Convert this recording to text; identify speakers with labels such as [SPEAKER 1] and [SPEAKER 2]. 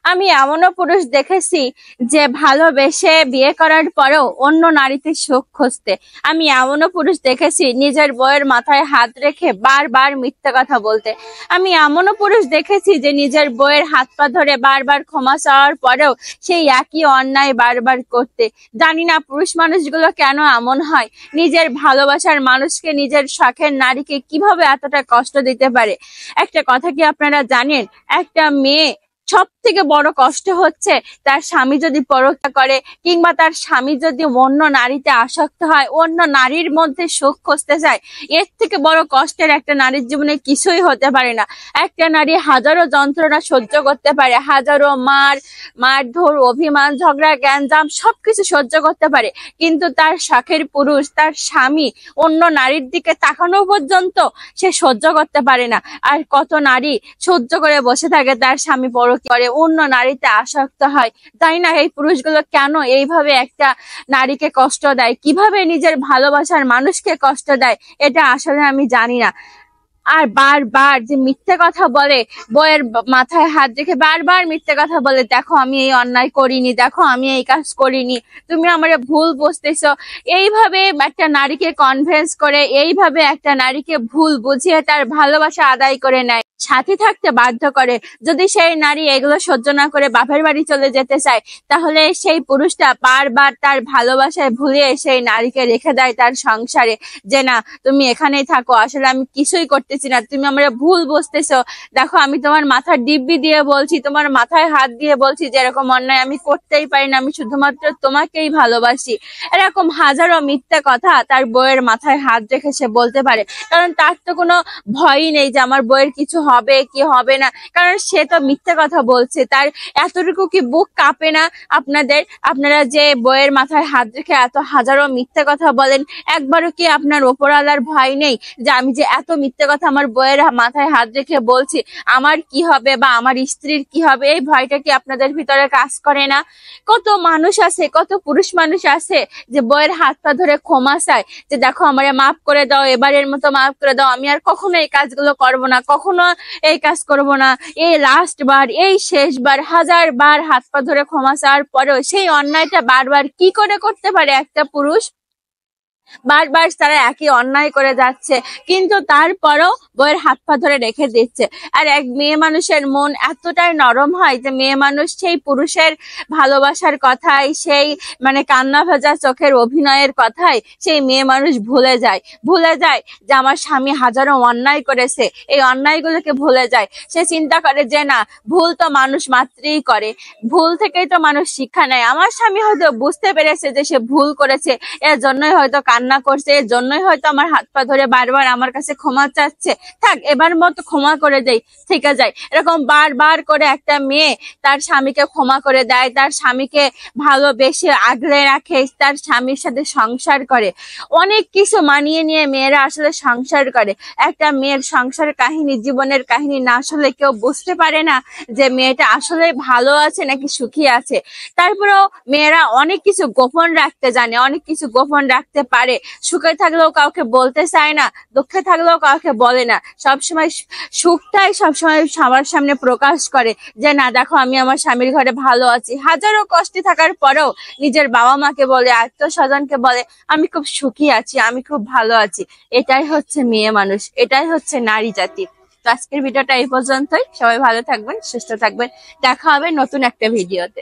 [SPEAKER 1] আমি এমনও পুরুষ দেখেছি যে ভালোবেসে বিয়ে করার পরেও অন্য নারীতে সুখ খুঁজতে। আমি এমনও পুরুষ দেখেছি নিজের বউয়ের মাথায় হাত রেখে বারবার মিথ্যে কথা বলতে। আমি এমনও পুরুষ দেখেছি যে নিজের বউয়ের হাত পা ধরে বারবার ক্ষমা চাওয়ার পরেও সেই একই অন্যায় বারবার করতে। জানি না পুরুষ মানুষগুলো কেন এমন হয়, নিজের ভালোবাসার মানুষকে, নিজের শখের নারীকে কিভাবে এতটা কষ্ট দিতে পারে। একটা কথা কি আপনারা জানেন, একটা মেয়ে সব থেকে বড় কষ্ট হচ্ছে তার স্বামী যদি পরকিয়া করে কিংবা তার স্বামী যদি অন্য নারীতে আসক্ত হয়, অন্য নারীর মধ্যে সুখ খুঁজতে চায়। এর থেকে বড় কষ্টের একটা নারীর জীবনে কিছুই হতে পারে না। একটা নারী হাজারো যন্ত্রণা সহ্য করতে পারে, হাজারো মারধর, অভিমান, ঝগড়া, গ্যাঞ্জাম সবকিছু সহ্য করতে পারে, কিন্তু তার শখের পুরুষ, তার স্বামী অন্য নারীর দিকে তাকানো পর্যন্ত সে সহ্য করতে পারে না। আর কত নারী সহ্য করে বসে থাকে তার স্বামী পরকিয়া করে, অন্য নারীতে আসক্ত হয়। তাই না, এই পুরুষগুলো কেন এইভাবে একটা নারীকে কষ্ট দেয়, কিভাবে নিজের ভালোবাসার মানুষকে কষ্ট দেয়, এটা আসলে আমি জানি না। আর বারবার যে মিথ্যে কথা বলে, বউয়ের মাথায় হাত রেখে বারবার মিথ্যে কথা বলে, দেখো আমি এই অন্যায় করিনি, দেখো আমি এই কাজ করিনি, তুমি আমার ভুল বুঝতেছো। এইভাবে একটা নারীকে কনভিন্স করে, এইভাবে একটা নারীকে ভুল বুঝিয়ে তার ভালোবাসা আদায় করে নেয়, সাথে থাকতে বাধ্য করে। যদি সেই নারী এগুলো সহ্য না করে বাপের বাড়ি চলে যেতে চায়, তাহলে সেই পুরুষটা বারবার তার ভালোবাসায় ভুলিয়ে সেই নারীকে রেখে দেয় তার সংসারে, যে না তুমি এখানেই থাকো, আসলে আমি কিছুই করতেছি না, তুমি আমরা ভুল বুঝতেছো, দেখো আমি তোমার মাথার দিব্যি দিয়ে বলছি, তোমার মাথায় হাত দিয়ে বলছি যে এরকম অন্যায় আমি করতেই পারি না, আমি শুধুমাত্র তোমাকেই ভালোবাসি। এরকম হাজারো মিথ্যে কথা তার বউয়ের মাথায় হাত রেখে সে বলতে পারে, কারণ তার তো কোনো ভয়ই নেই যে আমার বউয়ের কিছু হবে কি হবে না, কারণ সে তো মিথ্যে কথা বলছে। তার এতটুকু কি বুক কাঁপে না আপনারা যে বউয়ের মাথায় হাত রেখে এত হাজারো মিথ্যে কথা বলেন, একবারও কি আপনার ওপরওয়ালার ভয় নেই যে আমি যে এত মিথ্যে কথা আমার বউয়ের মাথায় হাত রেখে বলছি, আমার কি হবে বা আমার স্ত্রীর কি হবে, এই ভয়টা কি আপনাদের ভিতরে কাজ করে না? কত মানুষ আছে, কত পুরুষ মানুষ আছে যে বউয়ের হাত পা ধরে ক্ষমা চায়, যে দেখো আমারে মাফ করে দাও, এবারের মতো মাফ করে দাও, আমি আর কখনো এই কাজগুলো করবো না, কখনো এই কাজ করব না, এই লাস্ট বার, এই শেষবার। হাজার বার হাত পা ধরে ক্ষমা চাওয়ার পরেও সেই অন্যায়টা বারবার কি করে করতে পারে একটা পুরুষ? বারবার তারা একই অন্যায় করে যাচ্ছে, কিন্তু তারপরও বউয়ের হাত পা ধরে রেখে দিচ্ছে। আর এক মেয়ে মানুষের মন এতটাই নরম হয় যে মেয়ে মানুষ সেই পুরুষের ভালোবাসার কথাই, সেই কান্না ভেজা চোখের অভিনয়ের কথাই সেই মেয়ে মানুষ ভুলে যায় যে আমার স্বামী হাজারো অন্যায় করেছে, এই অন্যায়গুলোকে ভুলে যায়। সে চিন্তা করে যে না, ভুল তো মানুষ মাত্রই করে, ভুল থেকেই তো মানুষ শিক্ষা নেয়, আমার স্বামী হয়তো বুঝতে পেরেছে যে সে ভুল করেছে, এর জন্যই হয়তো কান্না করছে, এর জন্যই হয়তো আমার হাত পা ধরে বারবার আমার কাছে ক্ষমা চাচ্ছে, থাক এবার মতো ক্ষমা করে দেই, থেকে যায়। এরকম বারবার করে একটা মেয়ে তার স্বামীকে ক্ষমা করে দেয়, তার স্বামীকে ভালোবেসে আগলে রাখে, তার স্বামীর সাথে সংসার করে, অনেক কিছু মানিয়ে নিয়ে মেয়েরা আসলে সংসার করে। একটা মেয়ের সংসার কাহিনী, জীবনের কাহিনী না আসলে কেউ বুঝতে পারে না যে মেয়েটা আসলে ভালো আছে নাকি সুখী আছে। তারপরেও মেয়েরা অনেক কিছু গোপন রাখতে জানে, অনেক কিছু গোপন রাখতে পারে, সুখে থাকলেও কাউকে বলতে চায় না, দুঃখে থাকলেও কাউকে বলে না, সবসময় সুখটাই সবসময় সবার সামনে প্রকাশ করে, যে না দেখো আমি আমার স্বামীর ঘরে ভালো আছি। হাজারো কষ্টে থাকার পরেও নিজের বাবা মাকে বলে, আত্মীয় স্বজনকে বলে আমি খুব সুখী আছি, আমি খুব ভালো আছি। এটাই হচ্ছে মেয়ে মানুষ, এটাই হচ্ছে নারী জাতি। তো আজকের ভিডিওটা এই পর্যন্তই। সবাই ভালো থাকবেন, সুস্থ থাকবেন, দেখা হবে নতুন একটা ভিডিওতে।